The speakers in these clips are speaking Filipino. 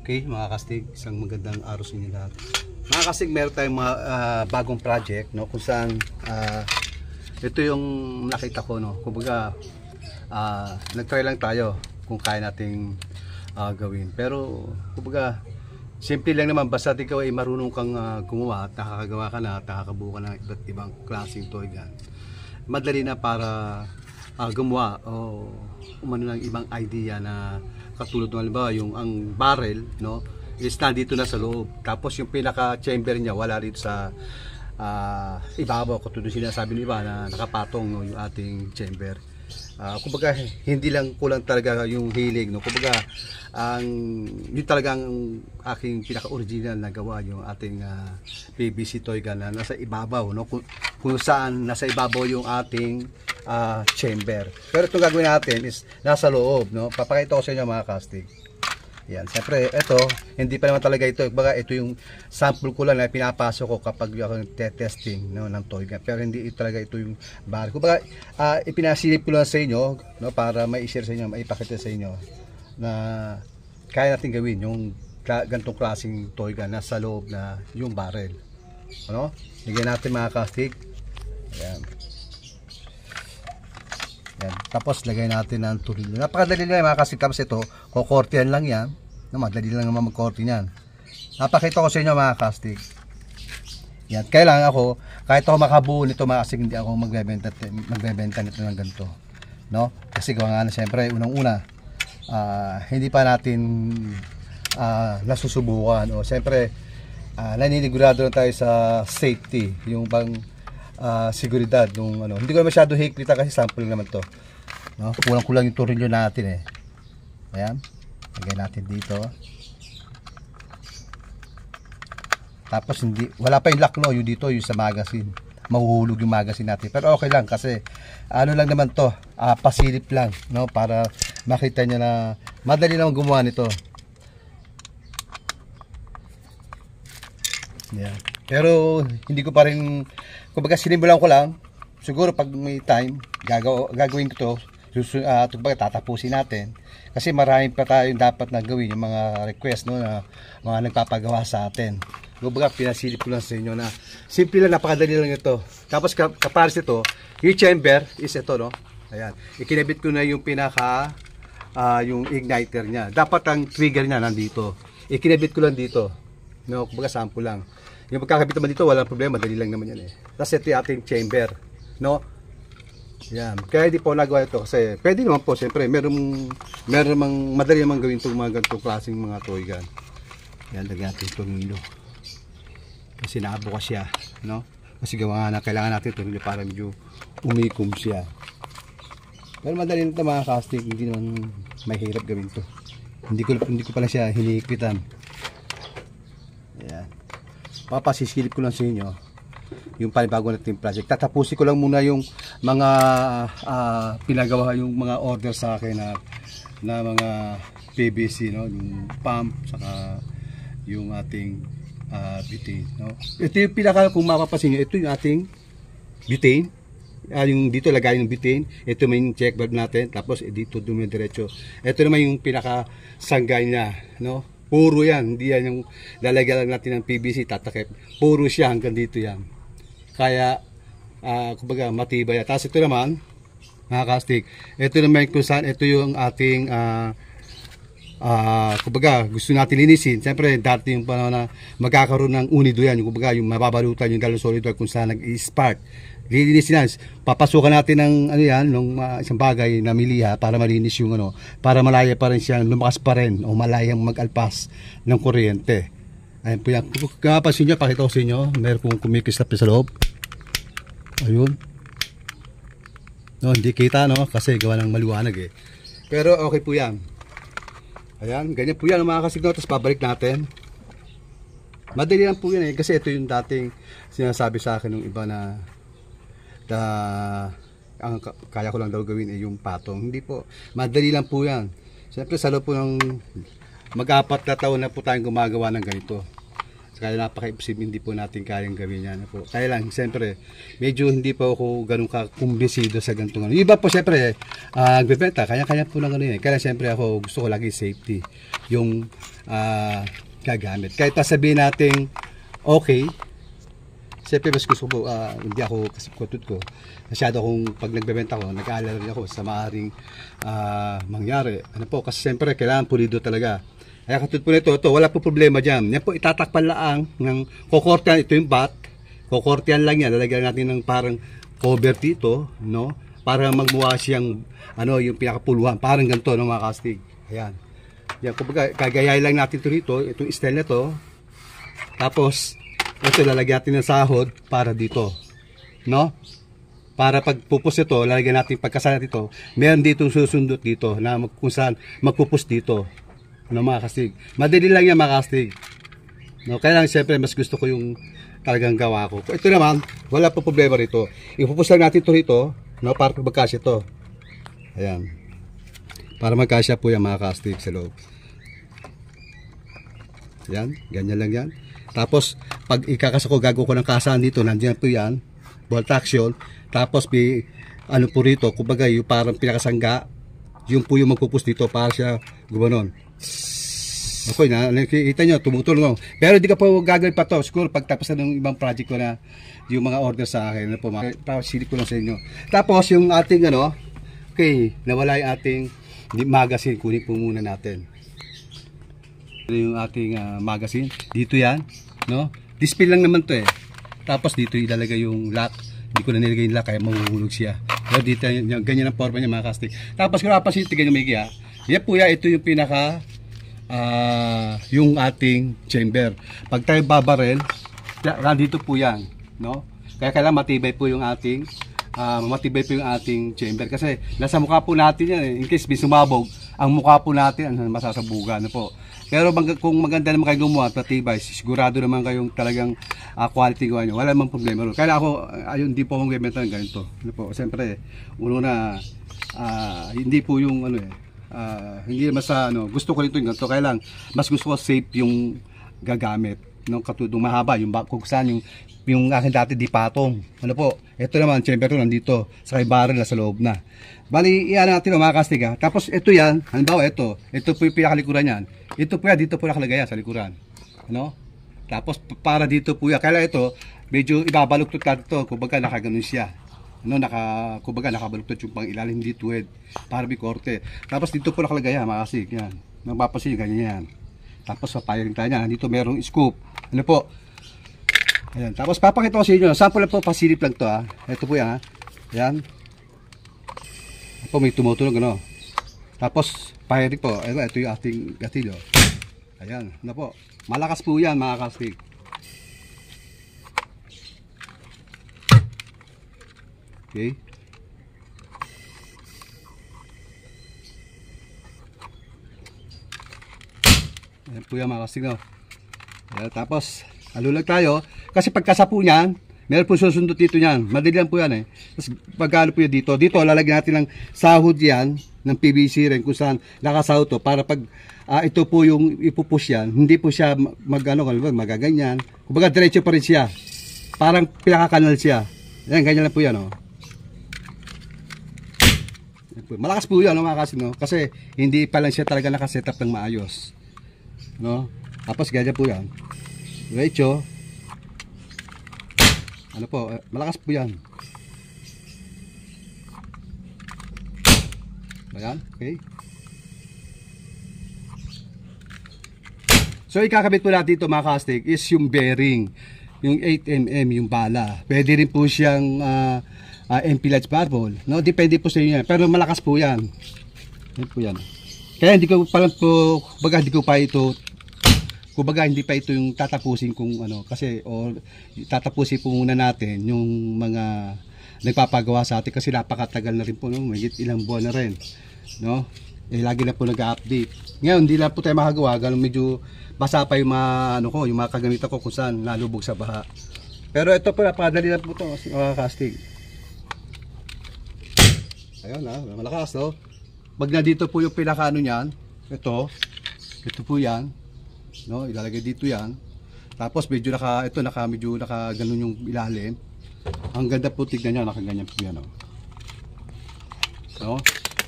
Okay, mga kastig, isang magandang araw sa inyo lahat. Mga kastig, meron tayong mga bagong project, no, kung saan ito yung nakita ko, no. Kumbaga, nag-try lang tayo kung kaya nating gawin. Pero, kumbaga, simple lang naman, basta ikaw ay marunong kang gumawa at nakakagawa ka na at nakakabuo ka ng iba't ibang klaseng toy gun. Madali na para gumawa o umano ng ibang idea na katulad ng halimbawa yung ang barrel, no, is nandito na sa loob, tapos yung pinaka chamber niya wala rito sa ibabaw, katulad sinasabi ng iba na nakapatong, no, yung ating chamber. Kumbaga hindi lang kulang talaga yung hilig, no, kumbaga yun talagang aking pinaka original na gawa yung ating PVC toy gun na nasa ibabaw, no, kung saan nasa ibabaw yung ating chamber. Pero itong gagawin natin is nasa loob, no. Papakita ko sa inyo mga kastig. Yan, siyempre ito hindi pa naman talaga ito, baga ito yung sample ko lang na pinapasok ko kapag ako testing, no, ng toy gun. Pero hindi talaga ito yung bar ko, baga ipinasilip ko lang sa inyo, no, para mai-share sa inyo, maipakita sa inyo na kaya natin gawin yung ganitong klaseng toy gun nasa loob na yung barrel, ano. Lagyan natin mga kastig. Ayan. Yan. Tapos lagay natin ng tornilyo. Napakadali lang mga kastig. Tapos ito, kukortihan lang yan. Madali lang naman magkorti yan. Napakita ko sa inyo mga kastig. Yan. Kailangan ako, kahit ako makabuo nito mga kastig, hindi ako magbebenta nito ng ganito, no? Kasi gawa nga na siyempre, unang-una, hindi pa natin nasusubukan. O siyempre, naninigurado na tayo sa safety. Yung bang seguridad nung ano. Hindi ko masyado higpitan kasi sample naman to, no? Kulang-kulang yung tornilyo natin eh. Ayan, lagay natin dito. Tapos wala pa yung lock, no, yung dito, yung sa magazine. Mahuhulog yung magazine natin. Pero okay lang kasi ano lang naman to, pasilip lang, no, para makita nyo na madali lang gumawa nito. Ayan. Pero hindi ko pa rin, kumbaga sinimulan ko lang. Siguro pag may time gagawin ko to, kumbaga tatapusin natin kasi marami pa tayong dapat na gawin, yung mga request, no, na mga nagpapagawa sa atin. Kumbaga pinasilip ko lang sa inyo na simple lang, napakadali lang ito. Tapos kapares ito, yung chamber is ito, no. Ayan, ikinabit ko na yung pinaka yung igniter niya. Dapat ang trigger niya nandito, ikinabit ko lang dito, no. Kumbaga sample lang. Yung pagkakabit naman dito, walang problema, dali lang naman yan eh. Tapos ito yung ating chamber, no? Yan. Kaya hindi po nagawa ito kasi pwede naman po, siyempre, meron mang madali naman gawin itong mga ganitong klaseng mga toy gun. Yan, lagyan natin itong nilo. Kasi nakabukas siya, no? Kasi gawa nga na kailangan natin ito nilo para medyo umikom siya. Pero madali nito mga casting, hindi naman mahirap gawin ito. Hindi ko pala siya hinihigpitan. Ayan. Papasisilip ko lang sa inyo yung panibago natin project. Tatapusin ko lang muna yung mga pinagawa, yung mga order sa akin na mga PVC, no, yung pump saka yung ating butane, no. Ito yung pinaka, kung mapapansin nyo, ito yung ating butane. Yung dito lagay yung butane, ito may check valve natin, tapos dito dumidiretso. Ito naman yung pinaka sanggay niya, no. Puro yan, hindi yan yung lalagyan lang natin ng PVC, tatakip. Puro siya hanggang dito yan. Kaya, kumbaga, matibay yan. Tapos ito naman, mga kastig, ito naman kung saan, ito yung ating, kumbaga, gusto natin linisin. Siyempre, dati yung panahon na magkakaroon ng unido yan, yung, kumbaga, yung mababalutan yung dalawang solid kung saan nag-spark. Lilinisin natin, papasukan natin ng ano yan, ng isang bagay na miliha para malinis yung ano, para malaya pa rin siyang lumakas pa rin o malayang mag-alpas ng kuryente. Ayun po yan. Kung kapasin nyo, pakita ko sa inyo, meron pong kumikislap sa loob. Ayun. No, hindi kita, no, kasi gawa ng maliwanag eh. Pero okay po yan. Ayan, ganyan po yan mga kasigno. Tapos pabalik natin. Madali lang po yan eh, kasi ito yung dating sinasabi sa akin ng iba na ang kaya ko lang daw gawin ay yung patong. Hindi po, madali lang po yan. Siyempre sa loob po ng mag-apat na taon na po tayong gumagawa ng ganito. kaya napaka-imposible hindi po natin kayang gawin yan po. Kaya lang, siyempre, medyo hindi po ako ganun ka-kumbisido sa ganitong ano. Iba po siyempre, nagbebenta, kanya-kanya po lang ano yan. Kaya siyempre ako gusto ko lagi safety yung gagamit. Kahit sabihin natin, okay, siyempre mas gusto ko, hindi ako kasi kutut ko. Masyado akong pag nagbebenta ko, nag-aalala rin ako sa maaaring mangyari. Ano po, kasi siyempre kailangan pulido talaga. Kaya katulad po nito, wala po problema dyan. Yan po, itatakpan lang ng kokortean. Ito yung bat. Kokortean lang yan. Lalagyan natin ng parang cover dito, no? Para magmukha siyang, yung pinakapuluhan. Parang ganito, no, mga kastig. Ayan. Yan, kumbaga, kagayahin lang natin ito rito. Itong style na to. Tapos, ito, lalagyan natin ng sahod para dito. No? Para pagpupus ito, lalagyan natin pagkasala dito. Meron dito susundot dito na kung saan magpupus dito. No, mga kastig. Madali lang yan, mga kastig. No, kaya lang siyempre mas gusto ko yung talagang gawa ko. Ito naman, wala pa problema rito. Ipupus lang natin ito rito, no, para magkasya ito. Ayan. Para magkasya po yan, mga kastig, sa loob. Ayan, ganyan lang yan. Tapos, pag ikakas ako, gagawa ko ng kasahan dito, nandiyan po yan, bolt action. Tapos, ano po rito, kumbaga yung parang pinakasangga, yung po yung magpupus dito para siya gumanon. Okay na, nakikita nyo, tumutulong ako. Pero hindi ka po gagawin pa to. Siguro pagtapos na ng ibang project ko na yung mga order sa akin, po, pasilip ko lang sa inyo. Tapos yung ating okay, nawala yung ating magazine, kunin po muna natin. Yung ating magazine, dito yan, no? Display lang naman to eh. Tapos dito ilalagay yung lock. Hindi ko na nilagay yung lock kaya mahuhulog siya. Pero dito, ganyan ang forma niya, mga kastig. Tapos kung napasin, tignan nyo may giya. Yan po yan, ito yung pinaka yung ating chamber. Pag tayo babarel, dito po yan, no? Kaya kailangan matibay po yung ating chamber kasi nasa mukha po natin yan eh. In case may sumabog, ang mukha po natin ang masasabugan, no po. Pero kung maganda naman kayo gumawa at matibay, sigurado naman kayong talagang quality gawa nyo. Wala namang problema ron. Kaya ako, ayun, hindi po akong gamit ng ganito. Ano po, siyempre, uno na, hindi po yung hindi mas gusto ko nito yung ganito. Kaya lang, mas gusto ko safe yung gagamit. No, katulad mahaba, yung kung saan yung akin dati di patong. Ano po, ito naman, chamber to nandito, sa kay barrel na sa loob na. Bali, iyan natin mga kastig ha. Tapos ito yan, halimbawa ito po yung pinakalikuran yan. Ito po yan, dito po nakalagay yan sa likuran. Ano? Tapos para dito po yan, kaya ito, medyo ibabaluktot natin ito, kumbaga nakaganon siya. Ano, kumbaga nakabaluktot yung pang ilalim dito para bikorte. Tapos dito po nakalagay yan, mga kastig. Yan. Mapapansin yung ganyan yan. Tapos sa firing tayo niya, dito merong scoop. Ano po? Ayan. Tapos papakita ko sa inyo, sample lang po, pasilip lang to ha. Ito po yan ha. Ayan. Ito may tumutulog ano. Tapos firing po. Ito yung ating gatilyo. Ayan. Ano po? Malakas po yan, mga kastig. Okay. Ayan po yan, mga kastig no. Ayan, tapos alulag tayo. Kasi pagkasapo niyan, meron po susundot dito niyan. Madali lang po yan eh. Tapos pagkalo po yan dito. Dito lalagyan natin ng sahod yan, ng PVC rin kung saan nakasahod to. Para pag ito po yung ipupush yan, hindi po siya magaganyan. Kumbaga diretso pa rin siya. Parang pinakakanal siya. Ayan, ganyan lang po yan oh. Malakas po yan mga kasing no. Kasi hindi pa lang siya talaga nakasetup ng maayos. No? Tapos ganyan po yan. Diretso. Ano po, malakas po yan. Ayan, okay. So ikakabit po natin ito mga kastig is yung bearing. Yung 8mm, yung bala. Pwede rin po siyang MP lights barbell. No? Depende po sa inyo yan. Pero malakas po yan. Yan po yan. Kaya hindi ko pa po, hindi ko pa ito kumbaga hindi pa ito yung tatapusin kung kasi tatapusin po muna natin yung mga nagpapagawa sa atin kasi napakatagal na rin po no, may ilang buwan na rin no, lagi na po nag-update. Ngayon hindi lang po tayo makagawa ganun medyo basa pa yung mga yung mga kagamitan ko kung saan nalubog sa baha. Pero ito po napadali na po ito mga kastig. Ayun malakas no. Pag na dito po yung pinaka niyan, ito po yan. No, ilalagay dito yan. Tapos medyo medyo naka ganun yung ilalim. Ang ganda po, tignan nyo, nakaganyan po yan, oh. No?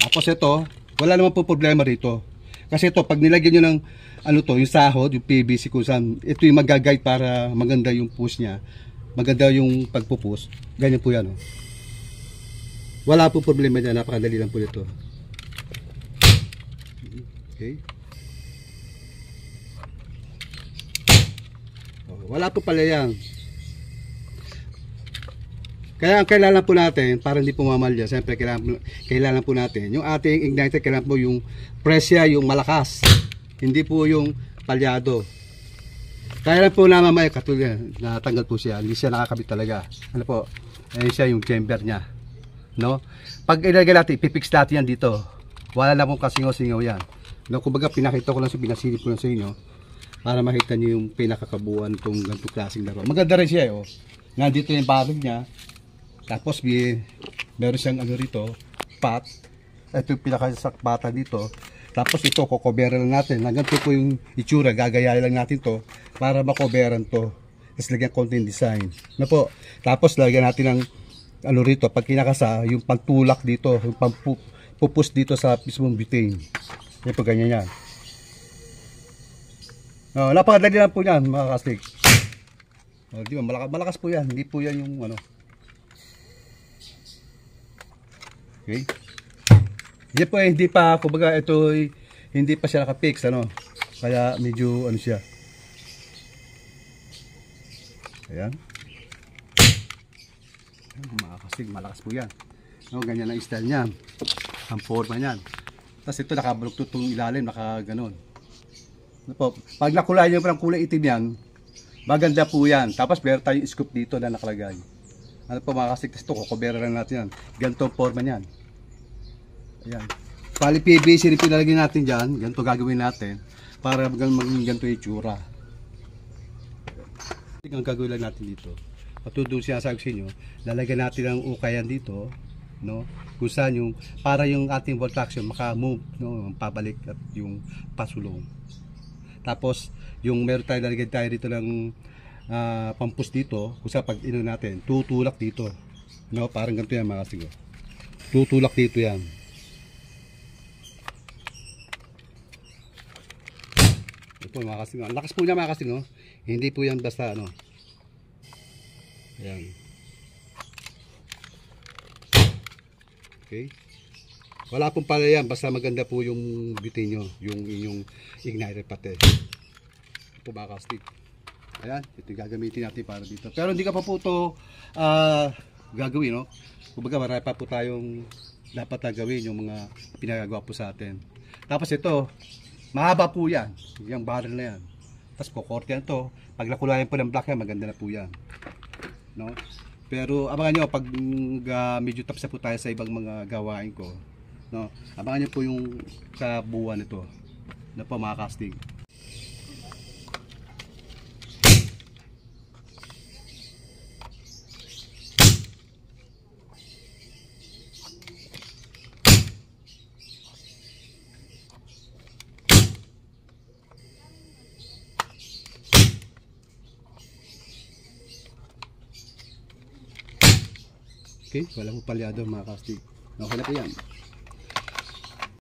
Tapos ito, wala naman po problema rito. Kasi ito, pag nilagyan nyo ng ano to, yung sahod, yung PVC kung saan, ito yung mag-guide para maganda yung push niya. Maganda yung pagpupus. Ganyan po yan, oh. Wala po problema dyan, napakadali lang po ito. Okay. Wala po pala yan. Kaya ang kailangan po natin, para hindi po mamalya, siyempre kailangan po natin, yung ating igniter, kailangan po yung presya, yung malakas. Hindi po yung palyado. Kaya lang po na mamaya, katulad, natanggal po siya, hindi siya nakakabit talaga. Ano po, ayun siya yung chamber niya. No? Pag ilagay natin, ipipix natin yan dito. Wala na pong kasingaw-singaw yan. No? Kumbaga, pinakita ko lang sa pinasilip ko lang sa inyo, para makita niyo yung pinakakabuuan itong ganitong klaseng laro. Maganda rin siya, oh. Nandito yung barrel niya. Tapos meron siyang ano rito, pot. Ito yung pinakasakbata dito. Tapos ito, kukoberan lang natin. Ganito po yung itsura, gagayahin lang natin to para makoberan to. Tapos lagyan konting design. Na po. Tapos lagyan natin ng ano rito, pag kinakasa, yung pantulak dito, yung pupus dito sa mismong butane. Yan po, ganyan yan. Oh, napakadali lang po yan, mga kastig. Oh, di ba, malakas po yan, hindi po yan yung ano. Okay. Yan po, hindi pa, kumbaga ito hindi pa siya nakapix, ano. Kaya medyo ano siya. Ayan. Mga kastig, malakas po yan. No, ganyan ang style niyan. Ang forma niyan. Tapos ito nakabaluktot itong ilalim, nakaganon. Po, pag nakulay nyo ng kulay itim yan, maganda po yan. Tapos meron tayong scoop dito na nakalagay. Ano po, mga kastig, ito, kukubera lang natin yan. Ganito forma niyan. Ayan. Pali PVC rin pinalagay natin dyan. Ganito gagawin natin para maging ganito yung tsura. Ang gagawin lang natin dito, patudong sinasabi sa inyo, lalagyan natin ang ukayan dito, no? Kung saan yung, para yung ating volt action maka-move, no? Pabalik at yung pasulong. Tapos, yung meron tayo, lalagyan tayo dito ng pampus dito, kung saan pag ino natin, tutulak dito. No? Parang ganito yan, mga kastig. Tutulak dito yan. Ito, mga kastig. Lakas po niya, mga kastig, no? Hindi po yan basta, ano. Ayan. Okay. Wala pong pala yan, basta maganda po yung butane nyo, yung inyong igniter pati. Ito mga kastig. Ayan, ito yung gagamitin natin para dito. Pero hindi ka pa po ito gagawin, no? Kumbaga marami pa po tayong dapat na gawin yung mga pinagagawa po sa atin. Tapos ito, mahaba po yan, yung barrel na yan. Tapos kukorte yan to. Pag nakulayan po ng black yan, maganda na po yan. No? Pero abangan nyo, pag medyo tapos na po tayo sa ibang mga gawain ko, no? Abangan nyo po yung kabuuan nito na po, mga kastig. Okay, walang palyado, mga kastig. Okay na po yan.